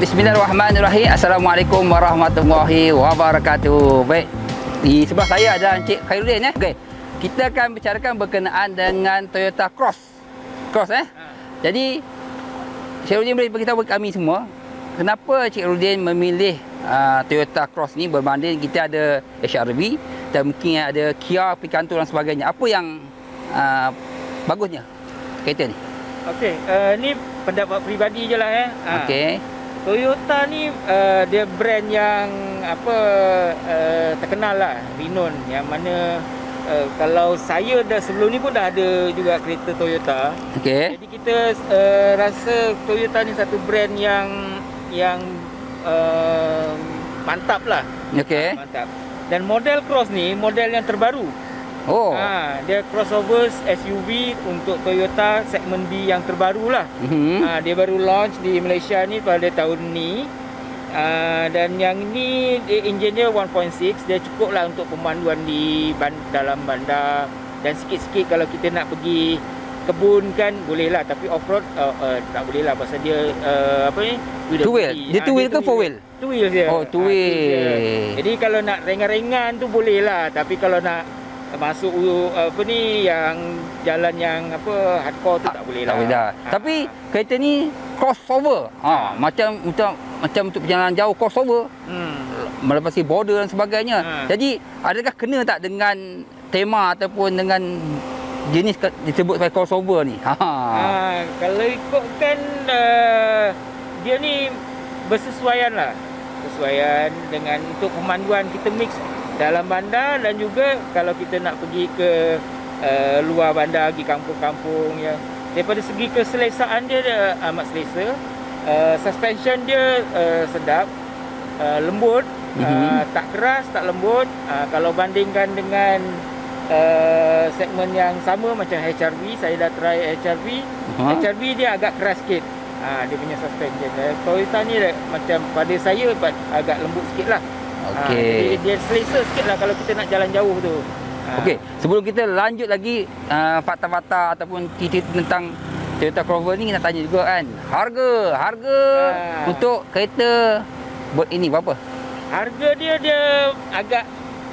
Baik, bismillahirrahmanirrahim. Assalamualaikum warahmatullahi wabarakatuh. Baik, di sebelah saya ada Encik Khairuddin. Okey, kita akan bicarakan berkenaan dengan Toyota Cross. Jadi, Khairuddin boleh beritahu kami semua, kenapa Encik Khairuddin memilih Toyota Cross ni berbanding kita ada HR-V dan mungkin ada Kia Picanto dan sebagainya. Apa yang bagusnya kereta ni? Okey, ni pendapat peribadi je lah Okey. Toyota ni dia brand yang terkenal lah, renowned, yang mana kalau saya dah sebelum ni pun dah ada juga kereta Toyota. Okey. Jadi kita rasa Toyota ni satu brand yang mantap lah. Okey. Mantap. Dan model Cross ni model yang terbaru. Oh. Dia crossover SUV untuk Toyota segmen B yang terbaru lah. Dia baru launch di Malaysia ni pada tahun ni. Dan yang ni enjin dia 1.6, dia cukup lah untuk pemanduan di dalam bandar. Dan sikit-sikit kalau kita nak pergi kebun kan boleh lah, tapi off-road tak boleh lah pasal dia Two wheel. Dia two wheel ke four wheel? Two wheel dia. Oh, two wheel. Jadi kalau nak ringan-ringan tu boleh lah, tapi kalau nak masuk yang jalan yang hardcore tu tak boleh lah. Tak boleh dah. Tapi kereta ni crossover. Macam untuk perjalanan jauh crossover. Melepasi border dan sebagainya. Jadi adakah kena tak dengan tema ataupun dengan jenis disebut sebagai crossover ni? Kalau ikutkan dia ni bersesuaian lah. Bersesuaian dengan untuk pemanduan kita mix dalam bandar, dan juga kalau kita nak pergi ke luar bandar, pergi kampung-kampung ya. Daripada segi keselesaan dia amat selesa. Suspension dia sedap, lembut, tak keras, tak lembut. Kalau bandingkan dengan segmen yang sama macam HR-V, saya dah try HR-V. HR-V dia agak keras sikit. Dia punya suspension. Toyota ni macam pada saya agak lembut sikit lah. Okey. Dia selesa sikit lah kalau kita nak jalan jauh tu. Okey, sebelum kita lanjut lagi fakta-fakta ataupun cerita tentang Toyota Cross ni, kita tanya juga kan, harga untuk kereta ini berapa? Harga dia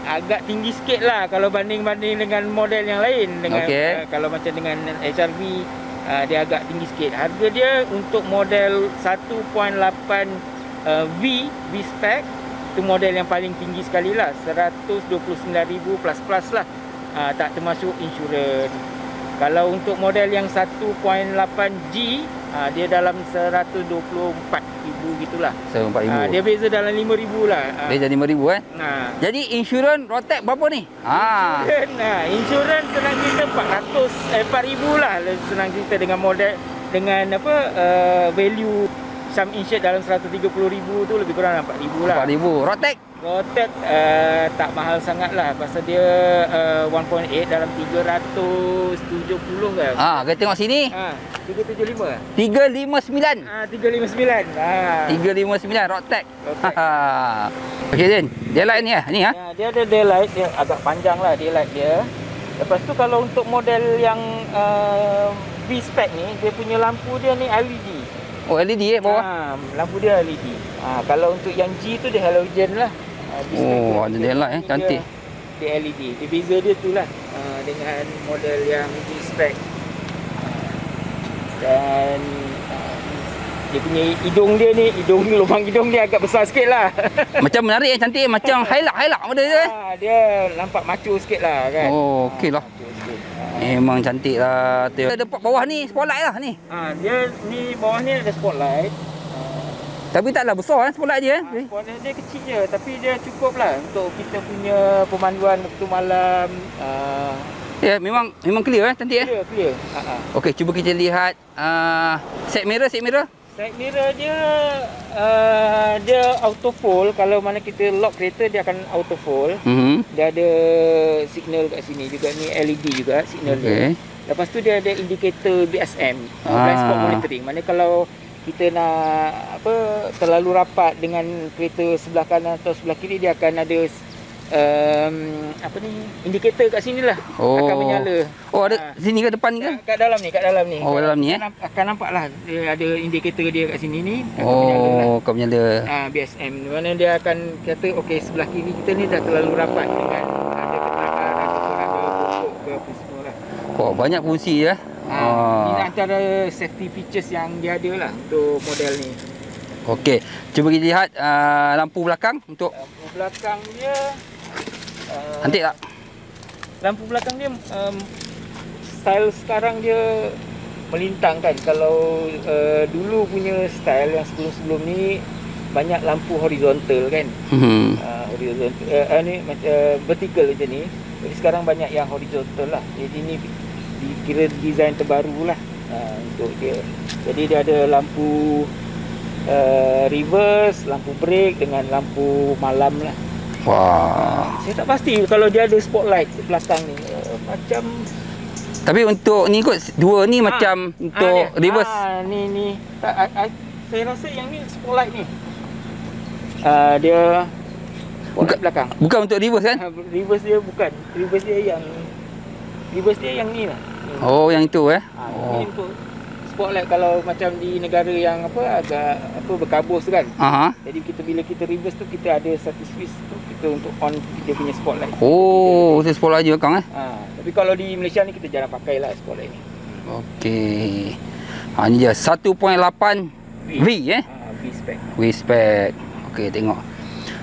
agak tinggi sikit lah kalau banding dengan model yang lain. Dengan kalau macam dengan HR-V, dia agak tinggi sikit. Harga dia untuk model 1.8 V spec, itu model yang paling tinggi sekali lah, 129,000 plus lah. Tak termasuk insurans. Kalau untuk model yang 1.8G, dia dalam 124,000 gitulah. 124,000. Dia beza dalam 5,000 lah. Beza 5,000 Jadi insurans road tax berapa ni? Insurans senang cerita 4,000 lah, senang cerita dengan model dengan value sum insured dalam 130,000 tu lebih kurang 4,000 lah. 4,000. Road tax tak mahal sangat lah, pasal dia 1.8 dalam 370 kan. Kita tengok sini. 375. 359. 359. 359 road tax. Okey Din, daylight ni ni dia ada daylight, dia agak panjang lah daylight dia. Lepas tu kalau untuk model yang V spec ni, dia punya lampu dia ni LED. Oh, LED bawah. Lampu dia LED. Kalau untuk yang G tu dia halogen lah. Ada daylight cantik. Dia LED. Dia beza dia tu lah dengan model yang G spec. Dan dia punya hidung dia ni, lubang hidung dia agak besar sikit lah. Macam menarik cantik, macam highlight benda dia. Dia nampak macho sikit lah kan. Oh, okey lah. Memang cantik lah. Ada bawah ni spotlight lah ni. Dia ni bawah ni ada spotlight. Tapi taklah besar spotlight dia. Spotlight dia kecil je, tapi dia cukup lah untuk kita punya pemanduan waktu malam. Ya, memang clear cantik Clear. Okey, cuba kita lihat side mirror. Side mirror dia auto fold. Kalau mana kita lock kereta, dia akan auto fold. Dia ada signal kat sini juga, ni LED juga signal dia. Lepas tu dia ada indikator BSM, blind spot monitoring. Mana kalau kita nak terlalu rapat dengan kereta sebelah kanan atau sebelah kiri, dia akan ada apa ni, indikator kat sini lah akan menyala. Oh, ada sini ke depan ni ke? Kat dalam ni, kat dalam ni. Oh, dalam ni Akan nampak lah dia ada indikator dia kat sini ni. Akan menyala lah. Kau menyala. BSM. Di mana dia akan kata okey, sebelah kiri kita ni dah terlalu rapat dengan ada ketakan ataupun ada pokok ke apa semua lah. Oh, banyak fungsi ya. Ini antara safety features yang dia ada lah untuk model ni. Okey, cuba kita lihat lampu belakang untuk Lampu belakang dia cantik tak? lampu belakang dia style sekarang dia melintang kan. Kalau dulu punya style yang sebelum-sebelum ni banyak lampu horizontal kan. Horizontal ni vertical macam ni. Jadi sekarang banyak yang horizontal lah. Jadi ni dikira design terbaru lah untuk dia. Jadi dia ada lampu reverse, lampu brake dengan lampu malam lah. Wah. Saya tak pasti kalau dia ada spotlight di belakang ni. Macam Tapi untuk ni kot dua ni macam untuk reverse. Ni. Saya rasa yang ni spotlight ni. Dia spotlight belakang. Bukan untuk reverse kan? Reverse dia bukan. Reverse dia yang ni lah. Oh, yang itu Ini untuk spotlight kalau macam di negara yang agak berkabus kan. Jadi bila kita reverse tu kita ada satu switch tu kita untuk on dia punya spotlight. Oh, itu spotlight je belakang Tapi kalau di Malaysia ni kita jarang pakai lah spotlight ni. Okey. Ni dia 1.8 V V-spec. V-spec. Okey, tengok.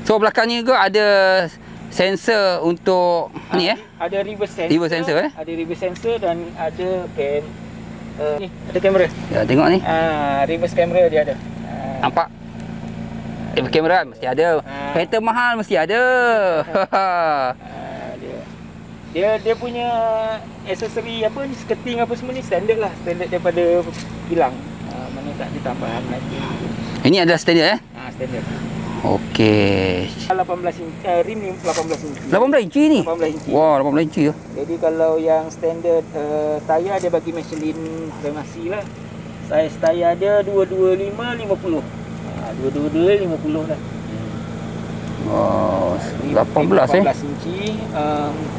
So belakang ni juga ada sensor untuk ni Ada reverse sensor. Reverse sensor Ada reverse sensor dan ada ni ada kamera. Ya, tengok ni. Reverse kamera dia ada. Nampak? Kamera mesti ada. Kereta mahal mesti ada. Dia punya aksesori apa ni, skirting apa semua ni standard lah. Standard daripada kilang. Mana tak ada tambahan lagi. Ini adalah standard Standard. Okey. 18 inci, rim ni 18 inci. 18 inci ni? 18 inci. Wah, 18 inci ya. Jadi kalau yang standard tayar dia bagi Michelin Supremacy lah. Saiz tayar dia 225/50. 222/50 lah. Oh, 18 inci.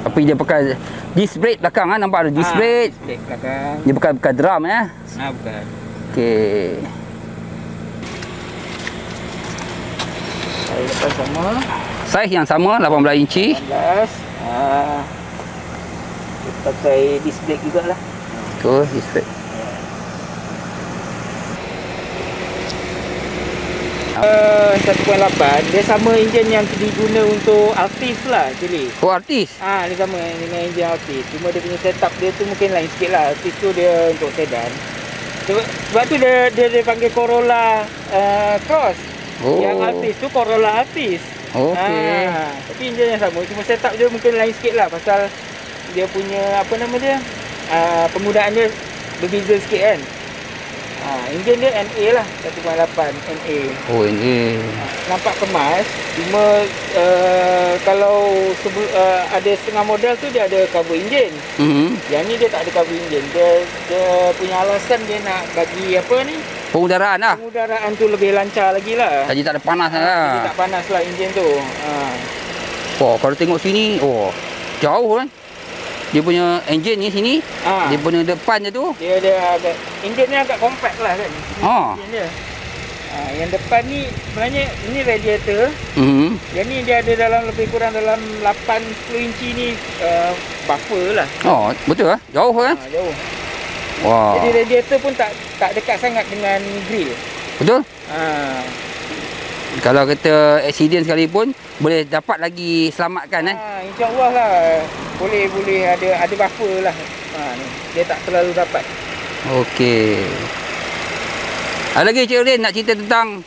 Tapi dia pakai disc brake belakang nampak ada disc brake. Disc brake belakang. Dia bukan drum Bukan. Okey. Saiz depan sama. Saiz yang sama 18 inci. 18. Kita pakai disc brake jugalah. Tu disc brake. 1.8 dia sama enjin yang diguna untuk Altis lah actually. Oh, Altis. Dia sama dengan enjin Altis. Cuma dia punya setup dia tu mungkin lain sikit lah. Altis tu dia untuk sedan. Sebab tu dia panggil Corolla Cross. Yang Altis tu Corolla Altis. Okey. Tapi enjin yang sama. Cuma setup dia mungkin lain sikit lah. Pasal dia punya apa nama dia, penggunaan dia berbeza sikit kan. Enjin dia NA lah, 1.8 NA. Oh, NA. Nampak kemas. Cuma kalau ada setengah model tu dia ada cover enjin. Yang ni dia tak ada cover enjin. Dia punya alasan dia nak bagi apa ni, pengudaraan lah. Pengudaraan tu lebih lancar lagi lah. Jadi tak ada panas lah. Jadi tak panas lah enjin tu. Oh, kalau tengok sini, jauh kan. Dia punya enjin ni sini. Dia punya depan je tu. Dia agak, enjin ni agak compact lah kan. Enjin dia. Yang depan ni sebenarnya ini radiator. Yang ni dia ada dalam lebih kurang dalam 8-10 inci ni buffer lah. Betul lah. Jauh kan? Jauh. Wah. Jadi radiator pun tak dekat sangat dengan grill. Betul? Kalau kata accident sekalipun boleh dapat lagi selamatkan InsyaAllah lah. Boleh ada buffer lah. Ni. Dia tak terlalu rapat. Okey. Ada lagi Cik Udin nak cerita tentang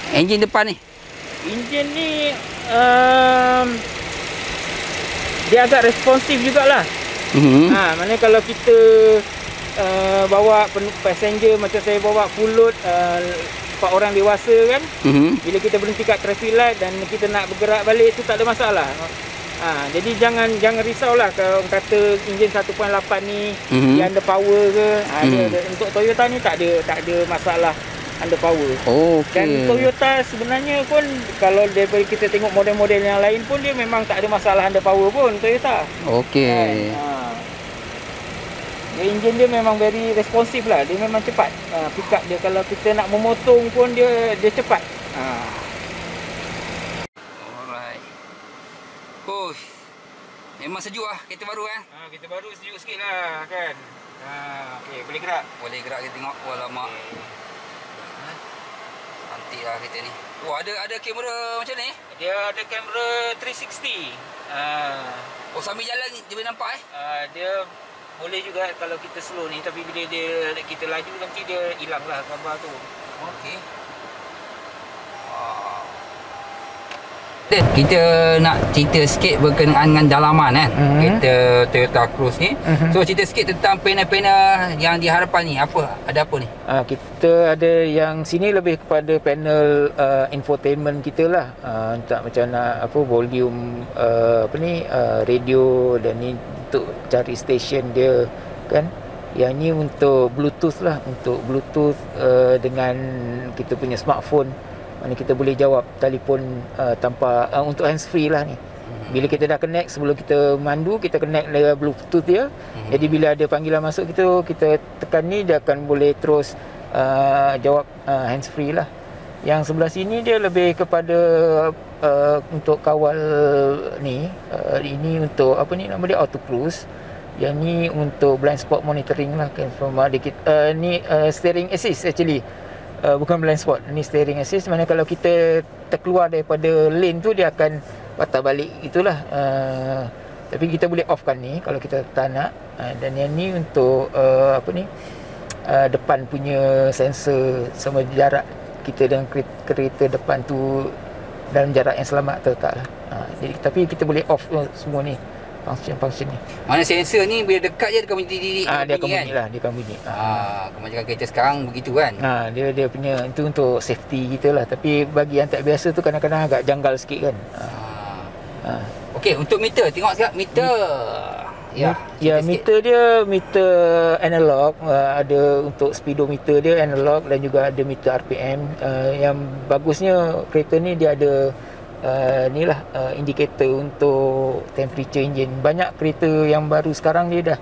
enjin depan ni? Enjin ni dia agak responsif jugalah. Mana kalau kita bawa passenger macam saya bawa full load 4 orang dewasa kan. Bila kita berhenti kat traffic light dan kita nak bergerak balik tu tak ada masalah. Jadi jangan risaulah kalau kata enjin 1.8 ni dia ada power ke. Untuk Toyota ni tak ada masalah underpower. Okey. Dan Toyota sebenarnya pun kalau daripada kita tengok model-model yang lain pun dia memang tak ada masalah underpower pun Toyota. Okey. Dia enjin dia memang very responsif lah. Dia memang cepat. Pick up dia kalau kita nak memotong pun dia cepat. Alright. Push. Memang sejuk lah kereta baru kan? Kereta baru sejuk sikit lah kan. Okey, boleh gerak. Boleh gerak kita tengok. Alamak. Cantik lah kereta ni. Oh, ada kamera macam ni? Dia ada kamera 360. Oh, sambil jalan dia boleh nampak Dia boleh juga kalau kita slow ni, tapi bila kita laju nanti dia hilang lah gambar tu. Okey. Kita nak cerita sikit berkenaan dengan dalaman kan. Kereta Toyota Cruise ni. So cerita sikit tentang panel-panel yang di hadapan ni. Ada apa ni? Kita ada yang sini lebih kepada panel infotainment kita lah. Tak macam nak volume radio, dan ni untuk cari stesen dia kan. Yang ni untuk Bluetooth lah, untuk Bluetooth dengan kita punya smartphone. Mana kita boleh jawab telefon tanpa untuk hands free lah ni. Bila kita dah connect, sebelum kita mandu, kita connect dengan Bluetooth dia. Jadi bila ada panggilan masuk kita tekan ni, dia akan boleh terus jawab hands free lah. Yang sebelah sini dia lebih kepada untuk kawal ni. Ini untuk apa ni nama dia, auto cruise. Yang ni untuk blind spot monitoring lah kan. Ni steering assist actually. Bukan blind spot, ni steering assist. Mana kalau kita terkeluar daripada lane tu, dia akan patah balik itulah. Tapi kita boleh offkan ni kalau kita tak nak. Dan yang ni untuk depan punya sensor sama jarak kita dengan kereta depan tu dalam jarak yang selamat atau tak lah. Jadi tapi kita boleh off semua ni, function ni. Mana sensor ni bila dekat je dia akan bunyi. Dia akan bunyi lah, dia akan bunyi. Kebanyakan kereta sekarang begitu kan. Dia punya itu untuk safety kita lah. Tapi bagi yang tak biasa tu kadang-kadang agak janggal sikit kan. Okey, untuk meter, tengok sekejap meter. Meter dia meter analog. Ada untuk speedometer dia analog, dan juga ada meter RPM. Yang bagusnya kereta ni dia ada indikator untuk temperature engine. Banyak kereta yang baru sekarang dia dah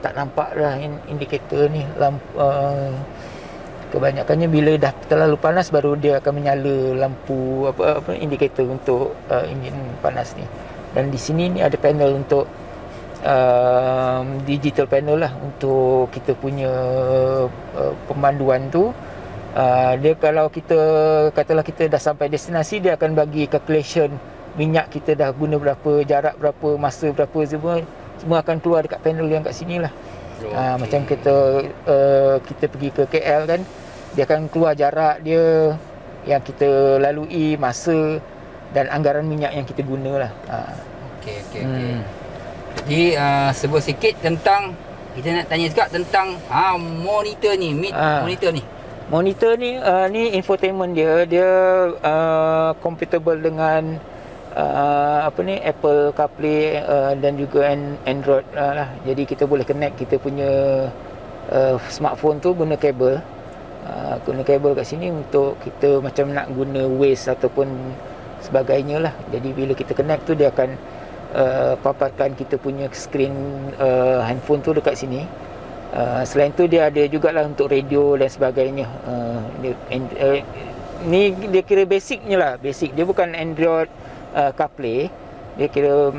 tak nampak dah indikator ni. Kebanyakannya bila dah terlalu panas baru dia akan menyala lampu indikator untuk enjin panas ni. Dan di sini ni ada panel untuk digital panel lah untuk kita punya pemanduan tu. Dia kalau kita katalah kita dah sampai destinasi, dia akan bagi calculation minyak kita dah guna berapa, jarak berapa, masa berapa, semua akan keluar dekat panel yang kat sini lah. Macam kita pergi ke KL kan, dia akan keluar jarak dia yang kita lalui, masa dan anggaran minyak yang kita guna lah. Okey. Jadi sebut sikit tentang, kita nak tanya juga tentang monitor ni, monitor ni. Monitor ni ni infotainment dia compatible dengan Apple CarPlay dan juga Android lah. Jadi kita boleh connect kita punya smartphone tu guna kabel. Guna kabel kat sini untuk kita macam nak guna Waze ataupun sebagainya lah. Jadi bila kita connect tu, dia akan paparkan kita punya screen handphone tu dekat sini. Selain tu dia ada jugalah untuk radio dan sebagainya. Ni dia kira basicnya lah. Basic dia bukan Android CarPlay. Dia kira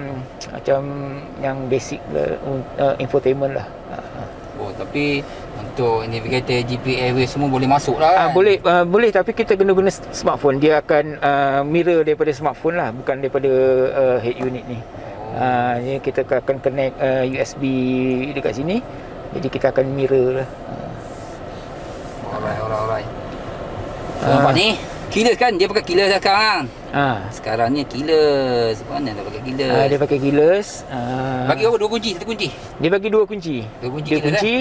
macam yang basic infotainment lah. Tapi untuk navigator, GPS, Waze semua boleh masuk lah kan? Boleh, tapi kita kena guna smartphone. Dia akan mirror daripada smartphone lah, bukan daripada head unit ni. Jadi kita akan connect USB dekat sini. Jadi kita akan mirror lah. Alright. Nampak ni keyless kan? Dia pakai keyless dah sekarang. Sekarang ni keyless. Mana dah pakai keyless? Dia pakai keyless. Bagi apa? 2 kunci, 1 kunci? Dia bagi 2 kunci. 2 kunci.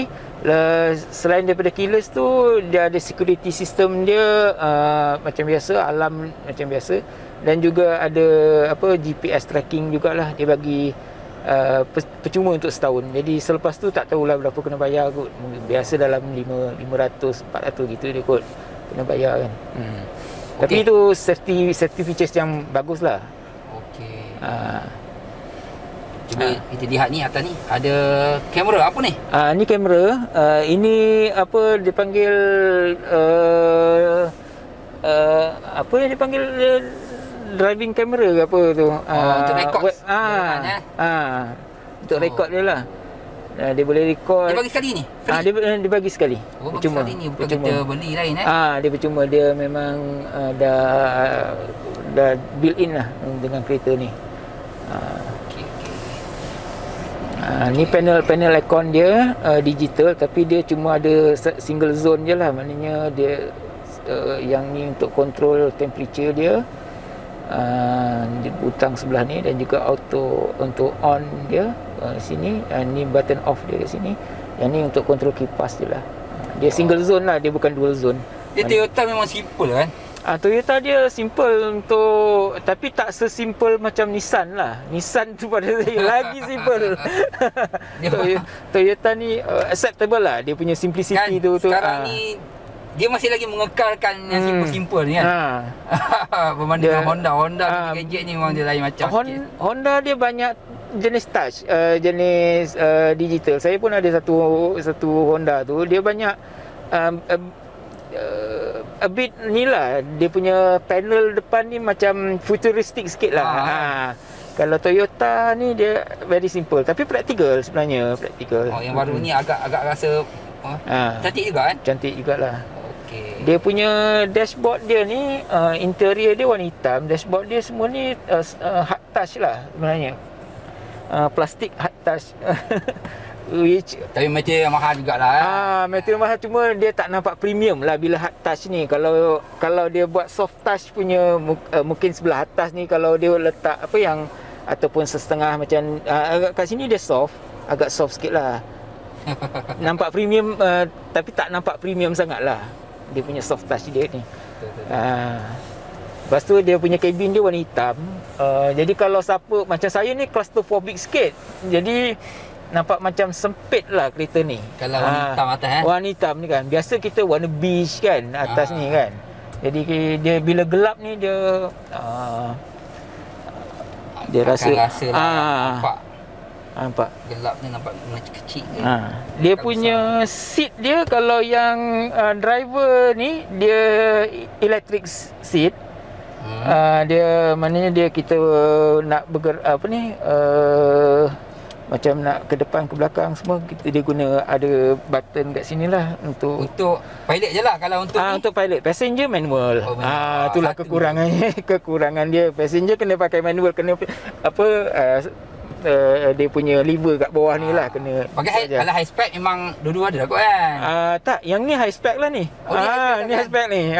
Selain daripada keyless tu, dia ada security system dia macam biasa, alarm macam biasa. Dan juga ada GPS tracking jugalah. Dia bagi percuma untuk setahun. Jadi selepas tu tak tahulah berapa kena bayar kot. Biasa dalam 500, 400 gitu dia kot. kena bayar kan. Tapi Okey. itu safety features yang bagus lah. Okey. Ah. Cuba kita lihat ni atas ni ada kamera apa ni? Ni kamera. Ini apa dipanggil apa yang dipanggil driving camera ke apa tu? Untuk rekod. Untuk rekod dia lah. Dia boleh rekod. Dia bagi sekali ni? Free? Dia bagi sekali. Oh, bagi Percuma. sekali ni bukan kita beli lain Dia percuma, dia memang dah built in lah dengan kereta ni. Okey. Ni panel aircon dia digital, tapi dia cuma ada single zone je lah. Maknanya dia yang ni untuk control temperature dia, di butang sebelah ni, dan juga auto untuk on dia sini. Ni button off dia kat sini. Yang ni untuk control kipas je lah. Dia single zone lah, dia bukan dual zone. Dia Toyota memang simple kan? Toyota dia simple untuk, tapi tak sesimpel macam Nissan lah. Nissan tu pada saya lagi simple. Toyota ni acceptable lah, dia punya simplicity kan, tu. Sekarang ni dia masih lagi mengekalkan yang simple-simple ni kan. Berbanding dengan Honda punya gadget ni memang dia lain macam sikit. Honda dia banyak jenis touch, jenis digital. Saya pun ada satu Honda tu, dia banyak a bit ni lah, dia punya panel depan ni macam futuristic sikit lah. Kalau Toyota ni dia very simple, tapi practical sebenarnya, practical. Yang baru ni agak rasa cantik juga kan? Cantik jugalah. Okey. Dia punya dashboard dia ni, interior dia warna hitam. Dashboard dia semua ni hard touch lah sebenarnya. Plastik hard touch. Tapi material mahal jugalah. Material mahal, cuma dia tak nampak premium lah bila hard touch ni. Kalau dia buat soft touch punya, mungkin sebelah atas ni kalau dia letak apa yang, ataupun setengah macam kat sini dia agak soft sikit lah. Nampak premium, tapi tak nampak premium sangat lah dia punya soft touch dia ni. Lepas tu dia punya kabin dia warna hitam. Jadi kalau siapa macam saya ni claustrophobic sikit, jadi nampak macam sempit lah kereta ni. Kalau warna hitam atas Warna hitam ni kan, biasa kita warna beige kan atas ni kan. Jadi dia bila gelap ni dia rasa lah, nampak gelap ni nampak macam kecil ke. Dia punya seat dia, kalau yang driver ni dia electric seat. Dia maknanya dia kita nak macam nak ke depan ke belakang semua, dia guna ada button kat sini lah untuk pilot je lah. Kalau untuk untuk pilot, passenger manual. Itulah kekurangan dia. Passenger kena pakai manual, kena dia punya lever kat bawah ni lah kena pakai. Kalau high spec memang dua-dua ada kot kan. Tak, yang ni high spec lah ni. Ni high spec ni.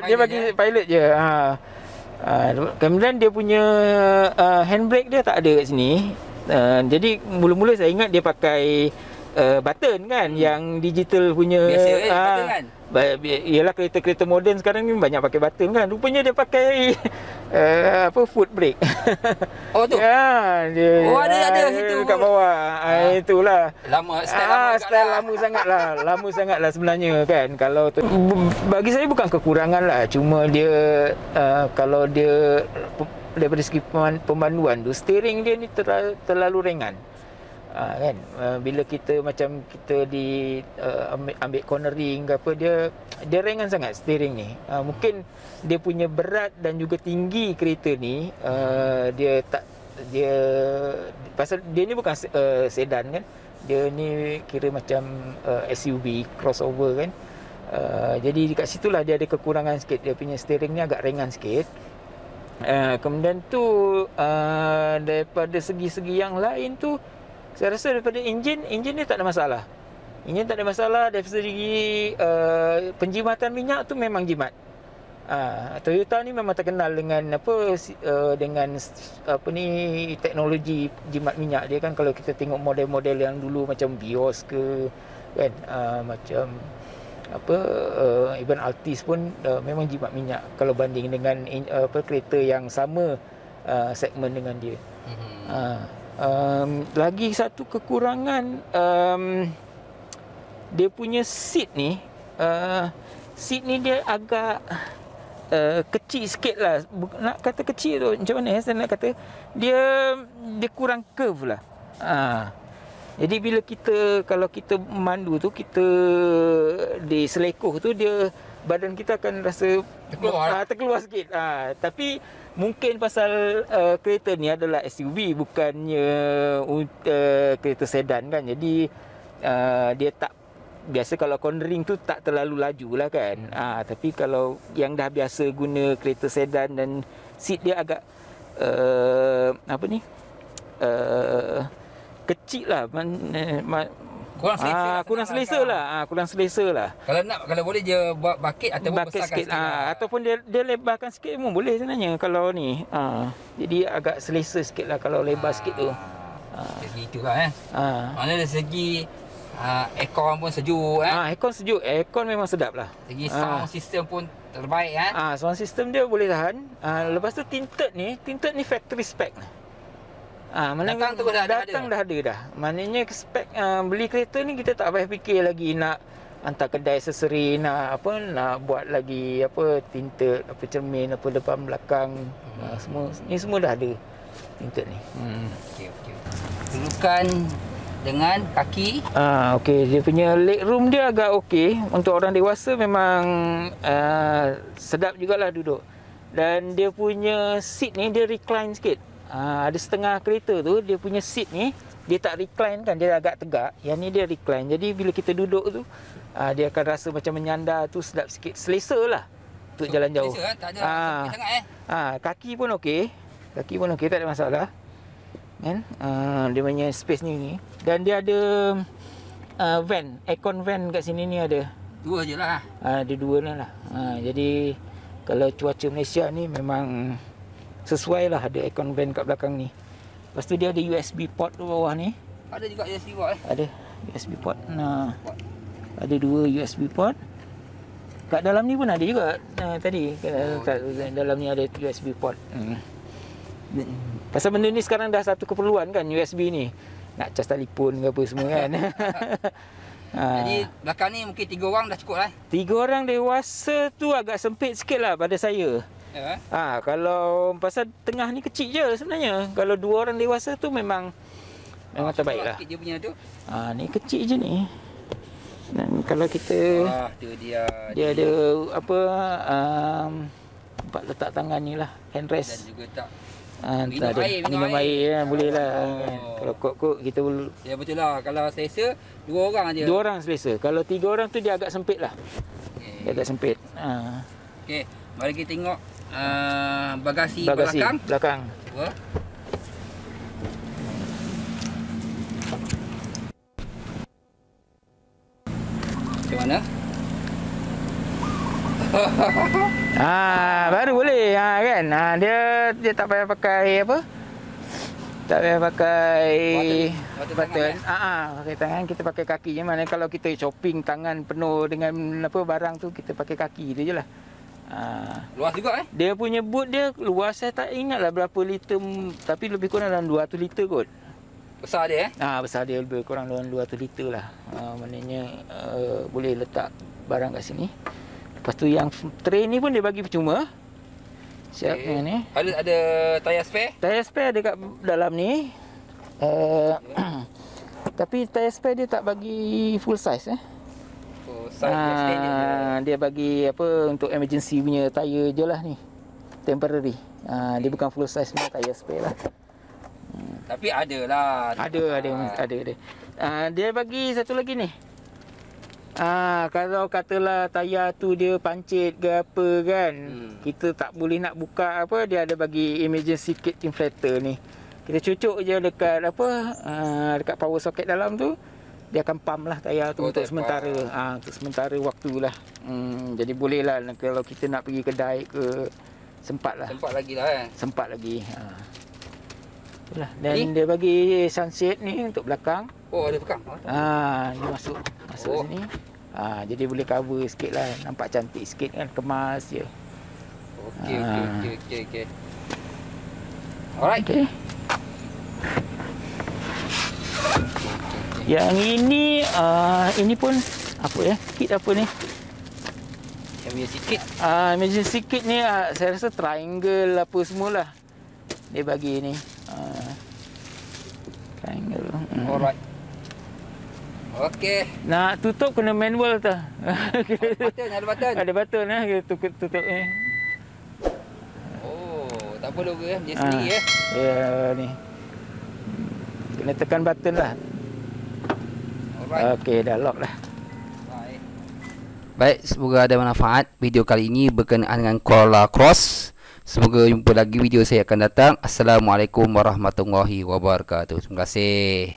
Dia bagi pilot je. Kemudian dia punya handbrake dia tak ada kat sini. Jadi mula-mula saya ingat dia pakai button kan, yang digital punya. Biasa button kan. Ialah kereta-kereta moden sekarang ni banyak pakai button kan. Rupanya dia pakai foot brake. Tu. Ada situ kat bawah. Itulah. Lama style lama sangatlah sebenarnya kan. Kalau bagi saya bukan kekurangan lah, cuma dia kalau dia daripada segi pemanduan tu, steering dia ni terlalu ringan. Kan, bila kita macam kita ambil cornering ke apa, dia ringan sangat steering ni. Mungkin dia punya berat dan juga tinggi kereta ni, pasal dia ni bukan sedan kan, dia ni kira macam SUV crossover kan. Jadi dekat situlah dia ada kekurangan sikit, dia punya steering ni agak ringan sikit. Kemudian tu daripada segi-segi yang lain tu, saya rasa daripada enjin dia tak ada masalah. Enjin tak ada masalah. Dari segi penjimatan minyak tu memang jimat. Toyota ni memang terkenal dengan dengan teknologi jimat minyak dia kan. Kalau kita tengok model-model yang dulu macam Vios ke kan, macam even Altis pun memang jimat minyak kalau banding dengan kereta yang sama segmen dengan dia. Lagi satu kekurangan, dia punya seat ni, seat ni dia agak kecil sikit lah. Nak kata kecil tu macam mana saya nak kata, dia kurang curve lah. Jadi bila kalau kita memandu tu, kita di selekoh tu, dia badan kita akan rasa terkeluar sikit. Tapi mungkin pasal kereta ni adalah SUV, bukannya kereta sedan kan. Jadi dia tak biasa, kalau cornering tu tak terlalu laju lah kan. Tapi kalau yang dah biasa guna kereta sedan dan seat dia agak kecil lah, kurang selesa lah. Kurang selesa lah. Kalau boleh dia buat bucket ataupun besarkan sikit. lah. Ataupun dia lebarkan sikit pun boleh sebenarnya kalau ni. Jadi agak selesa sikit lah kalau lebar sikit tu. Segi itulah Mana dari segi aircon pun sejuk aircon sejuk. Aircon memang sedap lah. Segi sound system pun terbaik Sound system dia boleh tahan. Lepas tu tinted ni factory spec. Datang tu dah ada dah. Maknanya spek beli kereta ni kita tak payah fikir lagi nak hantar kedai aksesori, nak buat lagi tinted, cermin, depan belakang. Semua dah ada tinted ni. Okey. Dudukan dengan kaki. Okey, dia punya leg room dia agak okey. Untuk orang dewasa memang sedap jugalah duduk. Dan dia punya seat ni dia recline sikit. Ada setengah kereta tu dia punya seat ni dia tak recline kan, dia agak tegak. Yang ni dia recline. Jadi bila kita duduk tu dia akan rasa macam menyandar tu, sedap sikit. Selesa lah untuk jalan jauh. Selesa tak ada sangat Kaki pun okey. Tak ada masalah. Kan? Dia punya space ni. Dan dia ada van, aircon van kat sini ni ada. Dua je lah. Ada dua lah. Jadi kalau cuaca Malaysia ni memang sesuai lah, ada aircon van kat belakang ni. Lepas tu dia ada USB port tu bawah ni. Ada juga USB port Ada USB port. Ada dua USB port. Kat dalam ni pun ada juga. Tadi kat dalam ni ada USB port. Pasal benda ni sekarang dah satu keperluan kan, USB ni. Nak cas telefon ke apa semua kan. Jadi belakang ni mungkin 3 orang dah cukup lah. 3 orang dewasa tu agak sempit sikit lah pada saya. Kalau pasal tengah ni kecil je sebenarnya. Kalau 2 orang dewasa tu memang terbaik lah. Dia punya tu. Ni kecil je ni. Dan kalau kita tu dia ada tempat letak tangan ni lah, handrest. Dan juga tak minum air boleh lah. Kalau kok kita ya betul lah. Kalau selesa 2 orang je. 2 orang selesa. Kalau 3 orang tu dia agak sempit lah. Dia agak sempit. Okey, mari kita tengok bagasi belakang. Cuba. Macam mana? Baru boleh kan. Dia tak payah pakai tak payah pakai button. Pakai tangan, kita pakai kaki je. Mana kalau kita shopping tangan penuh dengan barang tu, kita pakai kaki tu je lah. Luas juga Dia punya boot dia luas, saya tak ingat lah berapa liter, tapi lebih kurang dalam 200 liter kot. Besar dia besar dia lebih kurang dalam 200 liter lah. Maknanya boleh letak barang kat sini. Lepas tu yang tray ni pun dia bagi percuma. Siap ni. Ada tayar spare? Tayar spare ada kat dalam ni. Tapi tayar spare dia tak bagi full size dia bagi untuk emergency punya tayar je lah ni. Temporary. Dia bukan full size punya tayar spare lah. Tapi ada lah. Ada. Dia bagi satu lagi ni. Kalau katalah tayar tu dia pancit ke apa kan, kita tak boleh nak buka dia ada bagi emergency kit inflator ni. Kita cucuk je dekat dekat power socket dalam tu, dia akan pump lah tayar tu untuk sementara. Untuk sementara waktu lah. Jadi boleh lah kalau kita nak pergi kedai ke, sempat lah. Sempat lagi. Itulah. Dan dia bagi sunshade ni untuk belakang. Ada belakang. Dia masuk sini. Jadi boleh cover sikit lah. Nampak cantik sikit kan, kemas je. Okey. Alright. Okay. Yang ini pun kit apa ni? punya sikit. Imagine sikit ni saya rasa triangle apa semualah. Dia bagi ni. Triangle. Alright. Okey. Nak tutup kena manual tu. Button, ada button. Ada button kita tutup ni. Oh, tak perlu ke dia sendiri ya. Ya ni. Kena tekan button lah. Alright. Okey, dah lock dah. Baik, semoga ada manfaat video kali ini berkenaan dengan Corolla Cross. Semoga jumpa lagi video saya akan datang. Assalamualaikum warahmatullahi wabarakatuh. Terima kasih.